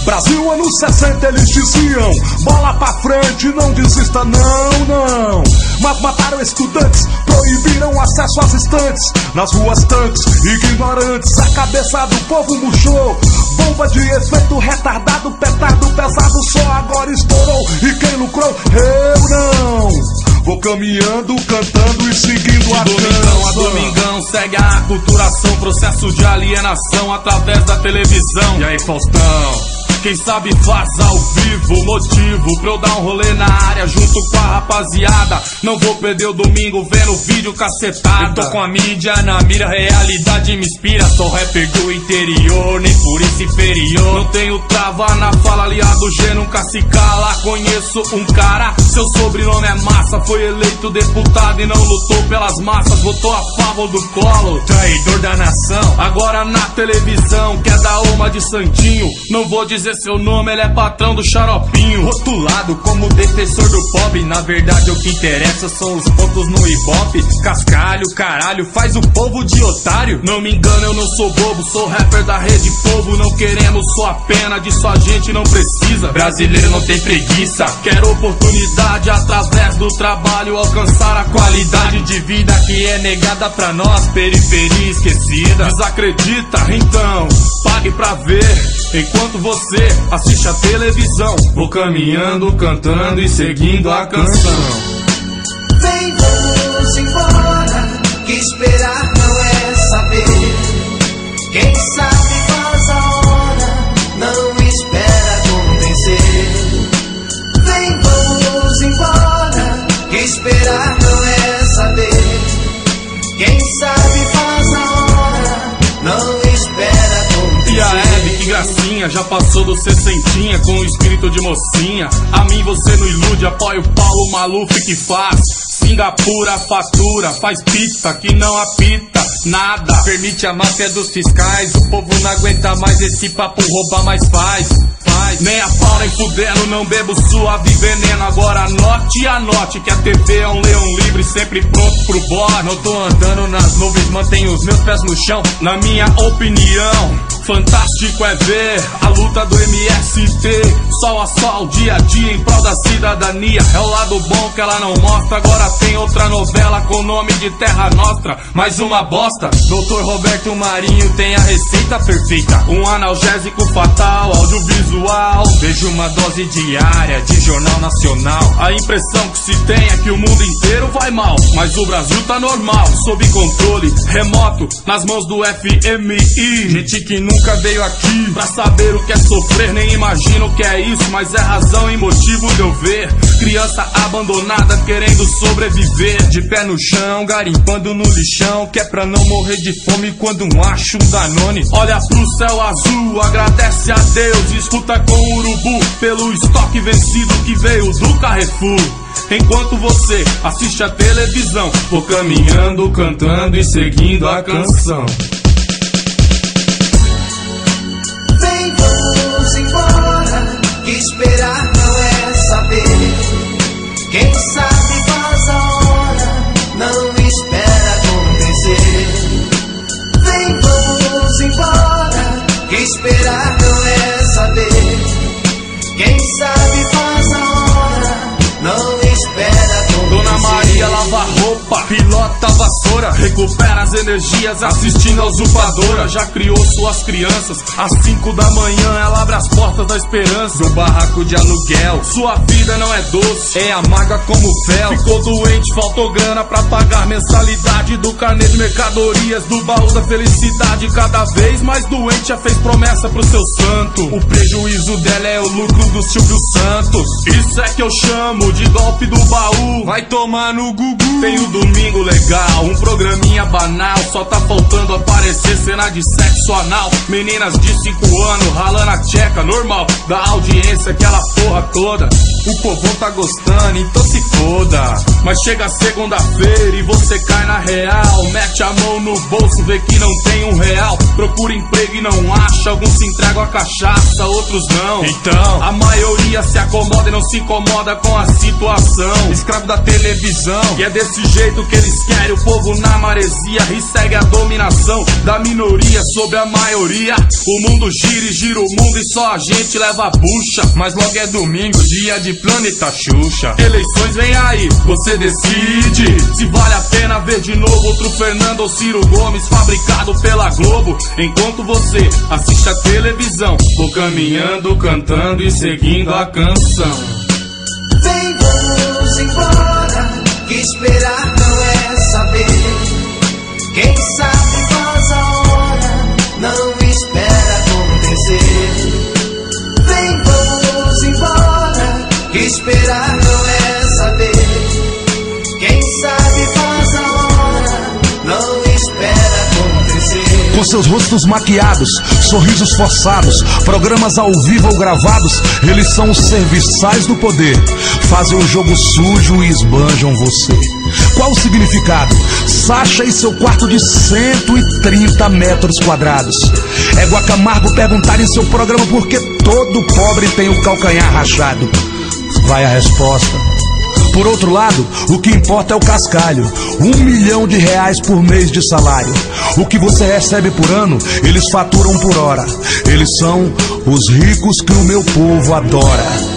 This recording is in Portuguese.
Brasil, anos 60, eles diziam: bola pra frente, não desista, não. Mas mataram estudantes, proibiram acesso às estantes. Nas ruas tanques, ignorantes, a cabeça do povo murchou. Bomba de efeito retardado, petardo pesado, só agora estourou. E quem lucrou? Eu não. Vou caminhando, cantando e seguindo a Domingão a domingão segue a aculturação, processo de alienação através da televisão. E aí, Faustão? Quem sabe faz ao vivo, motivo pra eu dar um rolê na área junto com a rapaziada. Não vou perder o domingo vendo vídeo cacetada. Eu tô com a mídia na mira, realidade me inspira. Sou rapper do interior, nem por isso inferior. Não tenho trava na fala, aliado G nunca se cala. Conheço um cara, seu sobrenome é Massa. Foi eleito deputado e não lutou pelas massas. Votou a favor do Collor, traidor da nação. Agora na televisão quer dar uma de santinho. Não vou dizer seu nome, ele é patrão do xaropinho. Rotulado como defensor do pobre, na verdade o que interessa são os pontos no ibope. Cascalho, caralho, faz o povo de otário. Não me engano, eu não sou bobo, sou rapper da Rede Povo. Não queremos sua pena, disso a gente não precisa. Brasileiro não tem preguiça, quer oportunidade através do trabalho, alcançar a qualidade de vida que é negada pra nós, periferia esquecida. Desacredita? Então pague pra ver, enquanto você assiste a televisão. Vou caminhando, cantando e seguindo a canção. Vem, vamos embora, que esperar não é saber. Quem sabe faz a hora, não espera convencer. Vem, vamos embora, que esperar não é saber. Quem sabe faz a hora, não espera convencer. E a Hebe, que gracinha, já passou do 60 com o espírito de mocinha. A mim você não ilude, apoia o Paulo Maluf que faz. Singapura fatura, faz pizza que não apita nada. Permite a máfia dos fiscais, o povo não aguenta mais esse papo, rouba mais faz. Nem a pau nem fudendo, não bebo suave veneno. Agora anote que a TV é um leão livre, sempre pronto pro bote. Não tô andando nas nuvens, mantenho os meus pés no chão. Na minha opinião, fantástico é ver a luta do MST, sol a sol, dia a dia, em prol da cidadania. É o lado bom que ela não mostra. Agora tem outra novela com o nome de Terra Nostra, mais uma bosta. Dr. Roberto Marinho tem a receita perfeita, um analgésico fatal, audiovisual. Vejo uma dose diária de jornal nacional. A impressão que se tem é que o mundo inteiro vai mal, mas o Brasil tá normal, sob controle remoto, nas mãos do FMI. Gente que nunca veio aqui pra saber o que é sofrer, nem imagina o que é isso, mas é razão e motivo de eu ver criança abandonada querendo sobreviver, de pé no chão, garimpando no lixão, que é pra não morrer de fome quando acha um Danone. Olha pro céu azul, agradece a Deus, escuta com o urubu pelo estoque vencido que veio do Carrefour. Enquanto você assiste a televisão, vou caminhando, cantando e seguindo a canção. Vem, vamos embora, que esperar não é saber. Quem sabe faz a hora, não espera acontecer. Vem, vamos embora, que esperar não é saber. Quem sabe faz a hora, não espera acontecer. Dona Maria lava roupa, pilota a vassoura, recupera as energias assistindo a usurpadora. Já criou suas crianças, às 5 da manhã ela abre as portas da esperança do barraco de aluguel. Sua vida não é doce, é amarga como fel. Ficou doente, faltou grana pra pagar mensalidade do carnê de mercadorias, do baú da felicidade. Cada vez mais doente, já fez promessa pro seu santo. O prejuízo dela é o lucro do Silvio Santos. Isso é que eu chamo de golpe do baú. Vai tomar no Gugu. Tem o Domingo Legal, um programinha banal, só tá faltando aparecer cena de sexo anal. Meninas de 5 anos ralando a tcheca, normal da audiência, aquela porra toda. O povão tá gostando, então se foda. Mas chega segunda-feira e você cai na real, mete a mão no bolso, vê que não tem R$1. procura emprego e não acha. Alguns se entregam a cachaça, outros não. Então, a maioria se acomoda e não se incomoda com a situação. escravo da televisão, E é desse jeito que eles querem o povo na maresia. E segue a dominação da minoria sobre a maioria. O mundo gira e gira o mundo e só a gente leva a bucha. mas logo é domingo, dia de Planeta Xuxa. Eleições vem aí, você decide se vale a pena ver de novo outro Fernando ou Ciro Gomes fabricado pela Globo. Enquanto você assiste a televisão, vou caminhando, cantando e seguindo a canção. Vem, vamos embora, que esperar não é saber. Quem sabe faz a hora, não espera acontecer. Vem, vamos embora, que esperar não é saber. Quem sabe faz a hora, não espera acontecer. Com seus rostos maquiados, sorrisos forçados, programas ao vivo ou gravados, eles são os serviçais do poder. Fazem o jogo sujo e esbanjam você. Qual o significado? Sacha e seu quarto de 130 metros quadrados. É Guacamargo perguntar em seu programa por que todo pobre tem o calcanhar rachado. Vai a resposta. Por outro lado, o que importa é o cascalho. R$1 milhão por mês de salário. O que você recebe por ano, eles faturam por hora. Eles são os ricos que o meu povo adora.